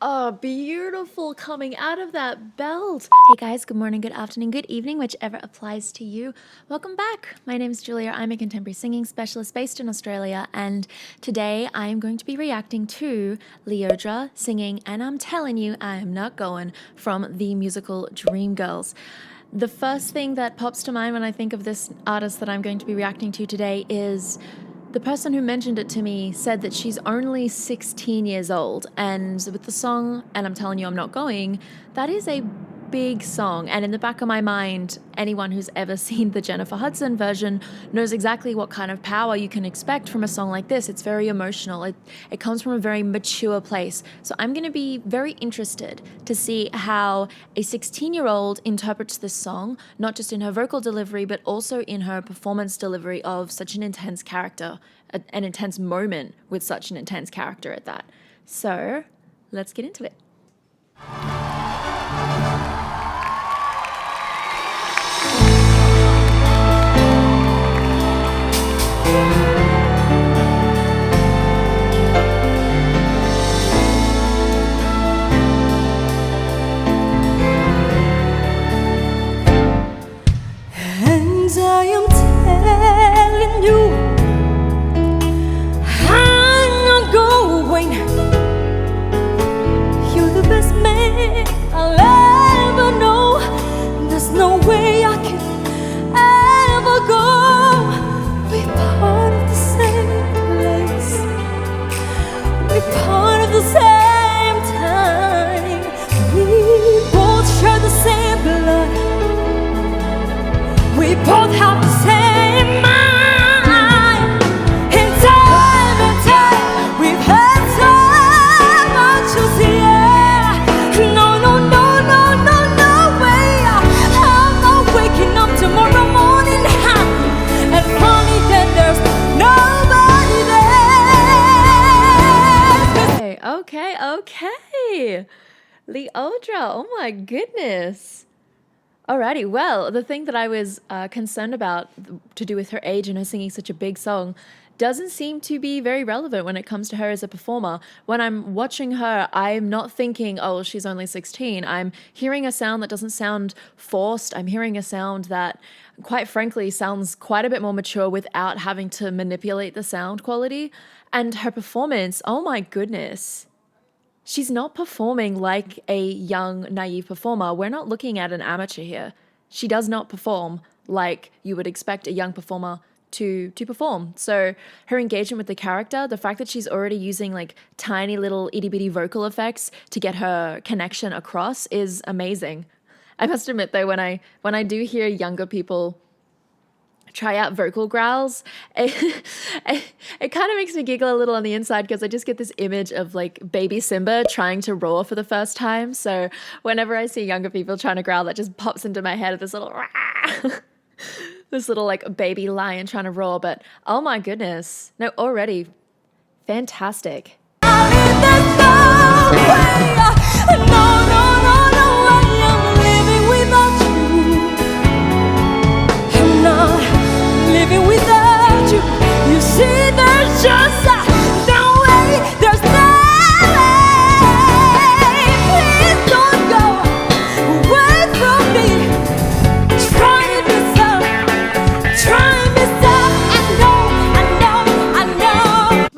Oh, beautiful coming out of that belt. Hey guys, good morning, good afternoon, good evening, whichever applies to you. Welcome back. My name is Julia. I'm a contemporary singing specialist based in Australia, and today I am going to be reacting to LYODRA singing And I'm Telling You I Am Not Going from the musical Dreamgirls. The first thing that pops to mind when I think of this artist that I'm going to be reacting to today is the person who mentioned it to me said that she's only 16 years old, and with the song And I'm Telling You I'm Not Going, that is a big song. And in the back of my mind, anyone who's ever seen the Jennifer Hudson version knows exactly what kind of power you can expect from a song like this. It's very emotional. It comes from a very mature place. So I'm going to be very interested to see how a 16-year-old interprets this song, not just in her vocal delivery, but also in her performance delivery of such an intense character, an intense moment with such an intense character at that. So let's get into it. And I am telling you, I'm not going. You're the best man I'll ever know. There's no way I can ever go. We're part of the same place. We're part of the same time. We both share the same blood. We both have the same mind. In time and time, we've had so much to see. No, no, no, no, no, no way. I'm not waking up tomorrow morning and finding that there's nobody there. Okay. LYODRA, oh my goodness. Alrighty, well, the thing that I was concerned about to do with her age and her singing such a big song doesn't seem to be very relevant when it comes to her as a performer. When I'm watching her, I'm not thinking, oh, she's only 16. I'm hearing a sound that doesn't sound forced. I'm hearing a sound that, quite frankly, sounds quite a bit more mature without having to manipulate the sound quality. And her performance, oh my goodness. She's not performing like a young, naive performer. We're not looking at an amateur here. She does not perform like you would expect a young performer to perform. So her engagement with the character, the fact that she's already using like tiny little itty-bitty vocal effects to get her connection across is amazing. I must admit though, when I do hear younger people try out vocal growls, it kind of makes me giggle a little on the inside because I just get this image of like baby Simba trying to roar for the first time. So whenever I see younger people trying to growl, that just pops into my head of this little this little like baby lion trying to roar. But oh my goodness, no, already fantastic.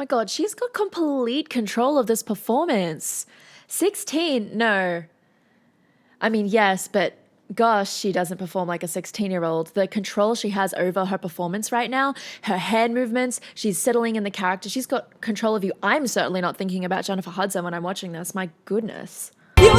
God, she's got complete control of this performance. 16, no. I mean, yes, but gosh, she doesn't perform like a 16-year-old. The control she has over her performance right now, her hand movements, she's settling in the character. She's got control of you. I'm certainly not thinking about Jennifer Hudson when I'm watching this. My goodness. You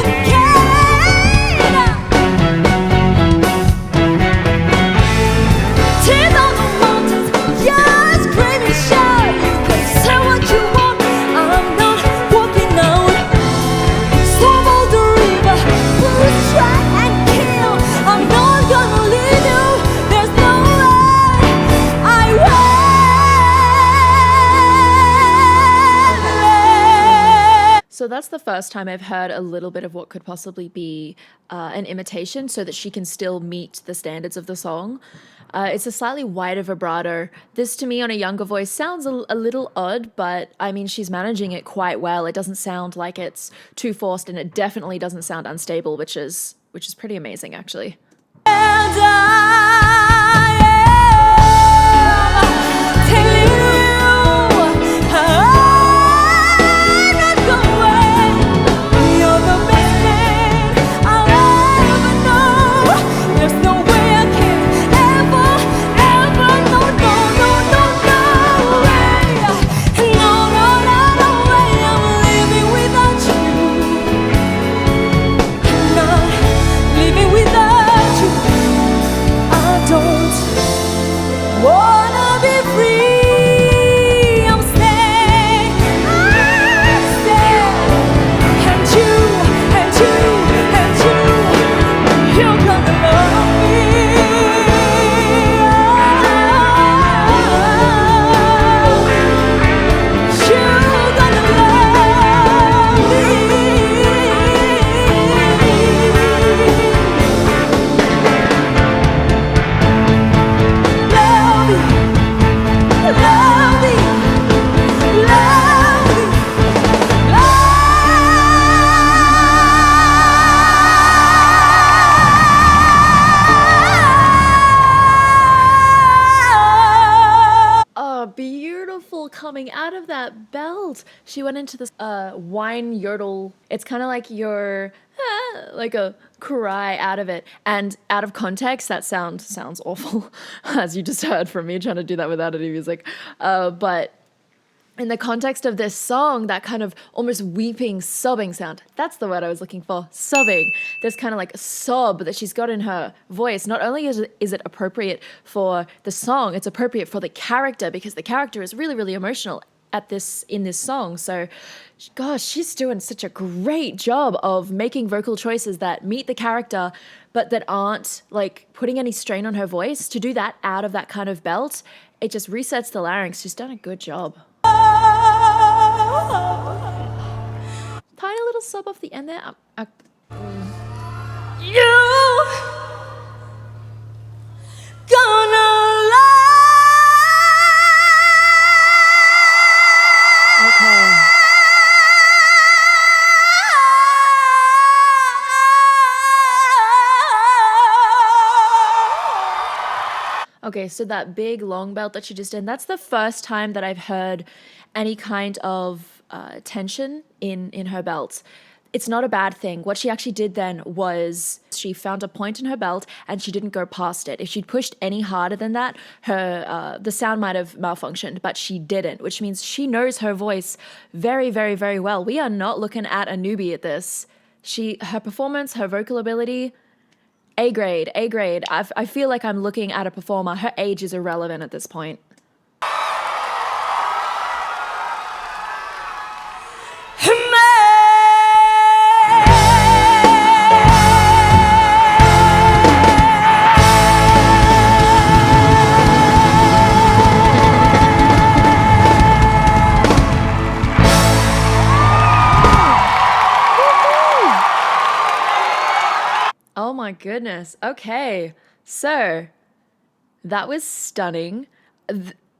So that's the first time I've heard a little bit of what could possibly be an imitation so that she can still meet the standards of the song. It's a slightly wider vibrato. This to me on a younger voice sounds a little odd, but I mean, she's managing it quite well. It doesn't sound like it's too forced, and it definitely doesn't sound unstable, which is pretty amazing, actually. And I am telling you, I'm not going. You're the best thing I'll ever know. There's no way I can ever, no, no, no, no, no way. No, no, no, no way. I'm living without you. I'm not living without you. I don't wanna be free. I'm staying, I'm staying. And you, and you, and you, you're gonna love me. You're gonna love Oh, beautiful coming out of that belt. She went into this whine yodel. It's kind of like your like a cry out of it. And out of context, that sounds awful, as you just heard from me trying to do that without any music. But in the context of this song, that kind of almost weeping, sobbing sound, that's the word I was looking for, sobbing. This kind of like sob that she's got in her voice. Not only is it appropriate for the song, it's appropriate for the character, because the character is really, really emotional in this song. So, gosh, she's doing such a great job of making vocal choices that meet the character, but that aren't like putting any strain on her voice. To do that out of that kind of belt, it just resets the larynx. She's done a good job. Tiny little sob off the end there. you. Gonna Okay. Okay, so that big long belt that she just did, that's the first time that I've heard any kind of tension in her belt. It's not a bad thing. What she actually did then was she found a point in her belt and she didn't go past it. If she'd pushed any harder than that, the sound might have malfunctioned, but she didn't, which means she knows her voice very, very, very well. We are not looking at a newbie at this. Her performance, her vocal ability, A grade, A grade. I feel like I'm looking at a performer. Her age is irrelevant at this point. Oh my goodness. Okay. So that was stunning.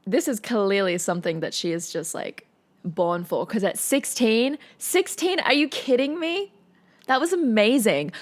This is clearly something that she is just like born for, because at 16, are you kidding me? That was amazing.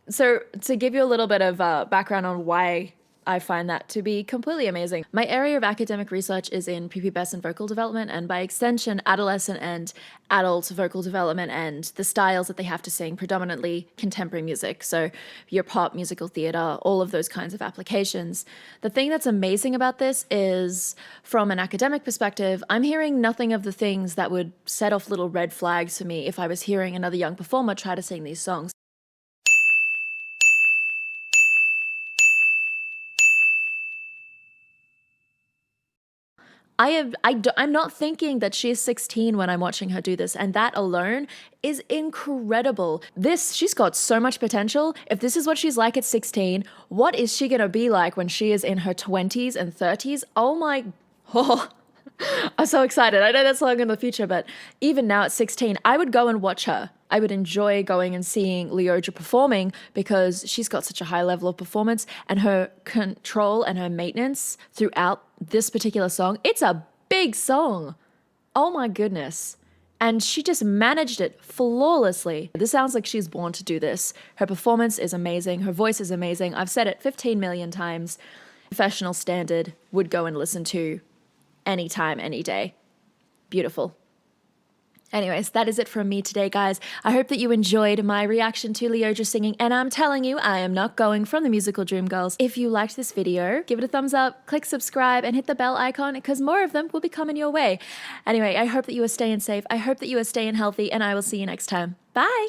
So to give you a little bit of background on why I find that to be completely amazing. My area of academic research is in prepubescent vocal development, and by extension, adolescent and adult vocal development and the styles that they have to sing, predominantly contemporary music. So your pop, musical theater, all of those kinds of applications. The thing that's amazing about this is, from an academic perspective, I'm hearing nothing of the things that would set off little red flags for me if I was hearing another young performer try to sing these songs. I'm not thinking that she's 16 when I'm watching her do this, and that alone is incredible. She's got so much potential. If this is what she's like at 16, what is she gonna be like when she is in her 20s and 30s? Oh, I'm so excited. I know that's long in the future, but even now at 16, I would go and watch her. I would enjoy going and seeing LYODRA performing because she's got such a high level of performance, and her control and her maintenance throughout this particular song. It's a big song. Oh my goodness. And she just managed it flawlessly. This sounds like she's born to do this. Her performance is amazing. Her voice is amazing. I've said it 15 million times. Professional standard, would go and listen to anytime, any day. Beautiful. Anyways, that is it from me today, guys. I hope that you enjoyed my reaction to LYODRA singing, and I'm telling you, I am not going from the musical Dreamgirls. If you liked this video, give it a thumbs up, click subscribe, and hit the bell icon because more of them will be coming your way. Anyway, I hope that you are staying safe. I hope that you are staying healthy, and I will see you next time. Bye!